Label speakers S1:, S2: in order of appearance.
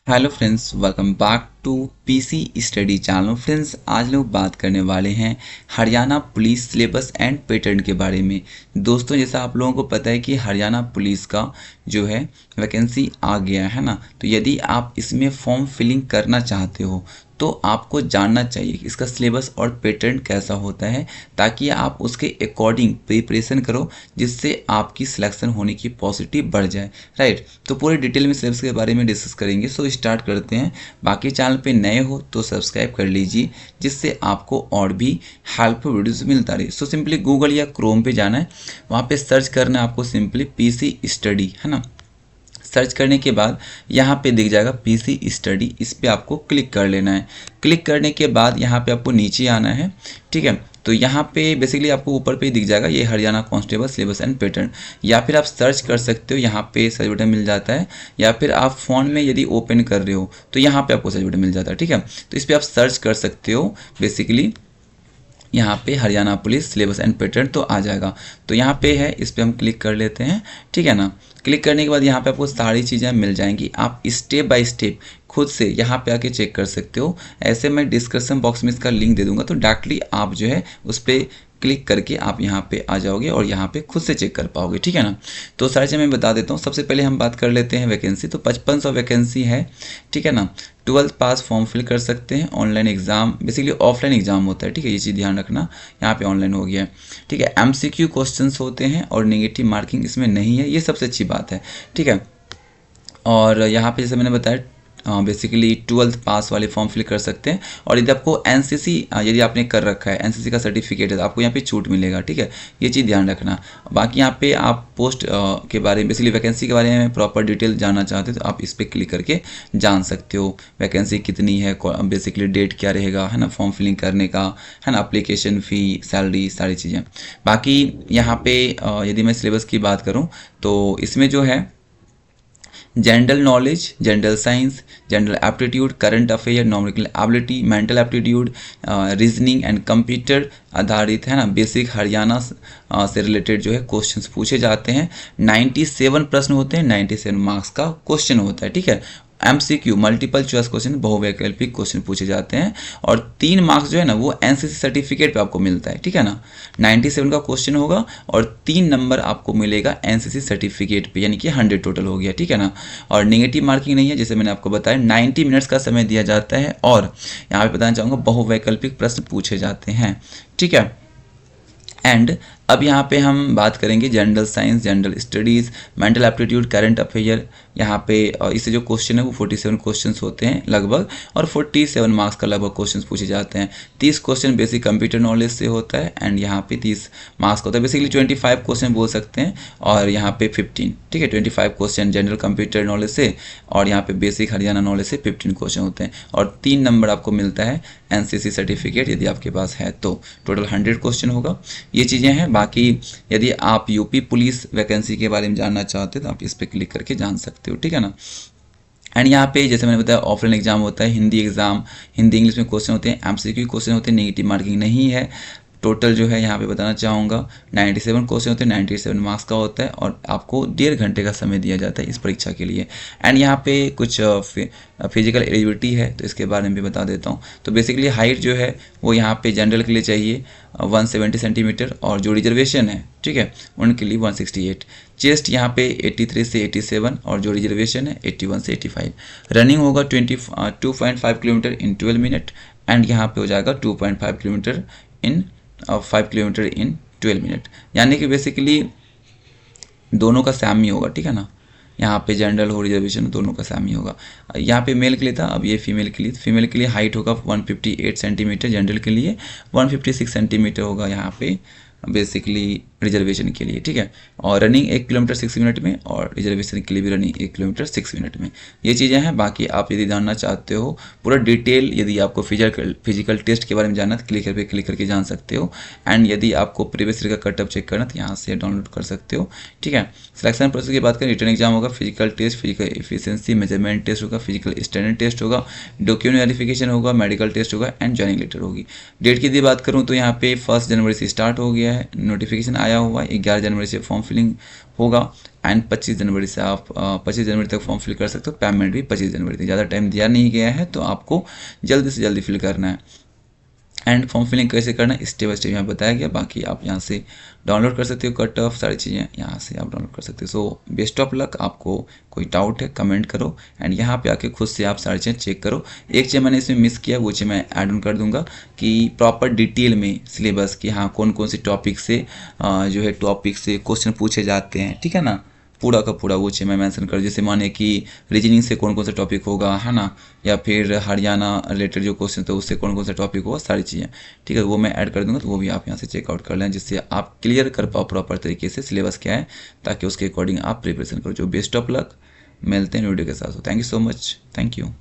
S1: Hello friends, welcome back to PC study channel. Friends, आज लोग बात करने वाले हैं Haryana police syllabus and pattern के बारे में। दोस्तों, जैसा आप लोगों को पता है कि हरियाणा पुलिस का जो है वैकेंसी आ गया है ना, तो यदि आप इसमें फॉर्म फिलिंग करना चाहते हो तो आपको जानना चाहिए कि इसका सिलेबस और पैटर्न कैसा होता है, ताकि आप उसके अकॉर्डिंग प्रिपरेशन करो, जिससे आपकी सिलेक्शन होने की पॉसिबिलिटी बढ़ जाए। राइट, तो पूरे डिटेल में सिलेबस के बारे में डिस्कस करेंगे। सो स्टार्ट करते हैं। बाकी चैनल पे नए हो तो सब्सक्राइब कर लीजिए, जिससे आपको और भी हेल्पफुल वीडियोस मिलता रहे। सो सिंपली गूगल या क्रोम पे जाना है, वहाँ पे सर्च करना है आपको सिंपली पीसी स्टडी, है ना। सर्च करने के बाद यहाँ पे दिख जाएगा पीसी स्टडी, इस पर आपको क्लिक कर लेना है। क्लिक करने के बाद यहाँ पे आपको नीचे आना है, ठीक है। तो यहाँ पे बेसिकली आपको ऊपर पे दिख जाएगा ये Haryana constable syllabus and pattern, या फिर आप सर्च कर सकते हो, यहाँ पे सर्च बटन मिल जाता है, या फिर आप फ़ोन में यदि ओपन कर रहे हो तो यहाँ पे आपको सर्च बटन मिल जाता है, ठीक है। तो इस पर आप सर्च कर सकते हो। बेसिकली यहाँ पे Haryana police syllabus and pattern तो आ जाएगा। तो यहाँ पे है, इस पर हम क्लिक कर लेते हैं, ठीक है ना। क्लिक करने के बाद यहाँ पे आपको सारी चीज़ें मिल जाएंगी, आप स्टेप बाय स्टेप खुद से यहाँ पे आके चेक कर सकते हो। ऐसे मैं डिस्क्रिप्शन बॉक्स में इसका लिंक दे दूंगा, तो डायरेक्टली आप जो है उस पर क्लिक करके आप यहाँ पे आ जाओगे और यहाँ पे खुद से चेक कर पाओगे, ठीक है ना। तो सारी चीज़ें मैं बता देता हूँ। सबसे पहले हम बात कर लेते हैं वैकेंसी। तो 5500 वैकेंसी है, ठीक है ना। 12th पास फॉर्म फिल कर सकते हैं। Online exam, basically offline exam होता है, ठीक है, ये चीज़ ध्यान रखना। यहाँ पे ऑनलाइन हो गया है, ठीक है। एमसीक्यू क्वेश्चंस होते हैं और नेगेटिव मार्किंग इसमें नहीं है, ये सबसे अच्छी बात है, ठीक है। और यहाँ पे जैसे मैंने बताया बेसिकली 12th पास वाले फॉर्म फिल कर सकते हैं। और यदि आपको एनसीसी यदि आपने कर रखा है, एनसीसी का सर्टिफिकेट है, तो आपको यहाँ पे छूट मिलेगा, ठीक है, ये चीज़ ध्यान रखना। बाकी यहाँ पे आप पोस्ट के बारे में, बेसिकली वैकेंसी के बारे में प्रॉपर डिटेल जानना चाहते हो तो आप इस पर क्लिक करके जान सकते हो वैकेंसी कितनी है, बेसिकली डेट क्या रहेगा, है ना, फॉर्म फिलिंग करने का, है ना, एप्लीकेशन फ़ी, सैलरी, सारी चीज़ें। बाकी यहाँ पे यदि मैं सिलेबस की बात करूँ तो इसमें जो है general knowledge, general science, general aptitude, current affair, numerical ability, mental aptitude, reasoning and computer आधारित, है ना, बेसिक हरियाणा से रिलेटेड जो है क्वेश्चंस पूछे जाते हैं। 97 प्रश्न होते हैं, 97 मार्क्स का क्वेश्चन होता है, ठीक है। एमसीक्यू, मल्टीपल चॉइस क्वेश्चन, बहुवैकल्पिक क्वेश्चन पूछे जाते हैं। और 3 मार्क्स जो है ना वो एनसीसी सर्टिफिकेट पे आपको मिलता है, ठीक है ना। 97 का क्वेश्चन होगा और 3 नंबर आपको मिलेगा एनसीसी सर्टिफिकेट पे, यानी कि 100 टोटल हो गया, ठीक है ना। और नेगेटिव मार्किंग नहीं है, जैसे मैंने आपको बताया। 90 मिनट्स का समय दिया जाता है और यहाँ पे बताना चाहूँगा बहुवैकल्पिक प्रश्न पूछे जाते हैं, ठीक है। एंड अब यहाँ पे हम बात करेंगे general science, general studies, mental aptitude, current affair. यहाँ पे इससे जो क्वेश्चन है वो 47 क्वेश्चंस होते हैं लगभग, और 47 मार्क्स का लगभग क्वेश्चंस पूछे जाते हैं। 30 क्वेश्चन बेसिक कंप्यूटर नॉलेज से होता है, एंड यहाँ पे 30 मार्क्स का होता है। बेसिकली 25 क्वेश्चन बोल सकते हैं, और यहाँ पे 15, ठीक है, 25 क्वेश्चन जनरल कंप्यूटर नॉलेज से, और यहाँ पे बेसिक हरियाणा नॉलेज से 15 क्वेश्चन होते हैं। और 3 नंबर आपको मिलता है एनसीसी सर्टिफिकेट यदि आपके पास है तो। टोटल 100 क्वेश्चन होगा, ये चीज़ें हैं। बाकी यदि आप यूपी पुलिस वैकेंसी के बारे में जानना चाहते हो तो आप इस पर क्लिक करके जान सकते हो, ठीक है ना। एंड यहाँ पे जैसे मैंने बताया ऑफलाइन एग्जाम होता है, हिंदी एग्जाम, हिंदी इंग्लिश में क्वेश्चन होते हैं, एमसीक्यू क्वेश्चन होते हैं, नेगेटिव मार्किंग नहीं है। टोटल जो है यहाँ पे बताना चाहूँगा 97 क्वेश्चन होते हैं, 97 मार्क्स का होता है, और आपको 1.5 घंटे का समय दिया जाता है इस परीक्षा के लिए। एंड यहाँ पे कुछ फिजिकल एलिजिबिलिटी है, तो इसके बारे में भी बता देता हूँ। तो बेसिकली हाइट जो है वो यहाँ पे जनरल के लिए चाहिए 170 सेंटीमीटर, और जो रिजर्वेशन है, ठीक है, उनके लिए 168। चेस्ट यहाँ पे 83 से 87, और जो रिजर्वेशन है 81 से 85। रनिंग होगा 2.5 किलोमीटर इन 12 मिनट, एंड यहाँ पे हो जाएगा 2.5 किलोमीटर इन 5 किलोमीटर इन 12 मिनट, यानी कि बेसिकली दोनों का सेम ही होगा, ठीक है ना। यहाँ पे जनरल हो, रिजर्वेशन दोनों का सेम ही होगा। यहाँ पे मेल के लिए था, अब ये फीमेल के लिए हाइट होगा 158 सेंटीमीटर, जनरल के लिए 156 सेंटीमीटर होगा यहाँ पे बेसिकली रिजर्वेशन के लिए, ठीक है। और रनिंग 1 किलोमीटर 6 मिनट में, और रिजर्वेशन के लिए भी रनिंग 1 किलोमीटर 6 मिनट में, ये चीज़ें हैं। बाकी आप यदि जानना चाहते हो पूरा डिटेल, यदि आपको फिजिकल टेस्ट के बारे में जानना, तो क्लिक करके जान सकते हो। एंड यदि आपको प्रीवियस ईयर का कटअप चेक करना तो यहाँ से डाउनलोड कर सकते हो, ठीक है। सिलेक्शन प्रोसेस की बात करें, रिटर्न एग्जाम होगा, physical test, physical efficiency measurement test होगा, फिजिकल स्टैंडर्ड टेस्ट होगा, डॉक्यूमेंट वेरिफिकेशन होगा, मेडिकल टेस्ट होगा, एंड ज्वाइनिंग लेटर होगी। डेट की यदि बात करूँ तो यहाँ पे 1 जनवरी से स्टार्ट हो गया है, नोटिफिकेशन आ आया हुआ है। 11 जनवरी से फॉर्म फिलिंग होगा एंड 25 जनवरी से आप 25 जनवरी तक फॉर्म फिल कर सकते हो। पेमेंट भी 25 जनवरी तक, ज़्यादा टाइम दिया नहीं गया है, तो आपको जल्दी से जल्दी फिल करना है। एंड फॉर्म फिलिंग कैसे करना है स्टेप बाय स्टेप यहाँ बताया गया। बाकी आप यहाँ से डाउनलोड कर सकते हो, कट ऑफ सारी चीज़ें यहाँ से आप डाउनलोड कर सकते हो। So best of luck. आपको कोई डाउट है कमेंट करो एंड यहाँ पे आके खुद से आप सारी चीज़ें चेक करो। एक चीज़ मैंने इसमें मिस किया, वो चीज़ मैं ऐड ऑन कर दूंगा कि प्रॉपर डिटेल में सिलेबस की, हाँ कौन कौन से टॉपिक से जो है टॉपिक से क्वेश्चन पूछे जाते हैं, ठीक है ना, पूरा का पूरा वो चीज़ मैं मेंशन कर, जैसे माने कि रीजनिंग से कौन कौन सा टॉपिक होगा, है ना, या फिर हरियाणा रिलेटेड जो क्वेश्चन थे उससे कौन कौन सा टॉपिक होगा, सारी चीज़ें, ठीक है, वो मैं ऐड कर दूंगा। तो वो भी आप यहाँ से चेकआउट कर लें, जिससे आप क्लियर कर पाओ प्रॉपर तरीके से सिलेबस क्या है, ताकि उसके अकॉर्डिंग आप प्रिपरेशन करो। जो बेस्ट ऑफ लक, मिलते हैं वीडियो के साथ। Thank you so much, thank you.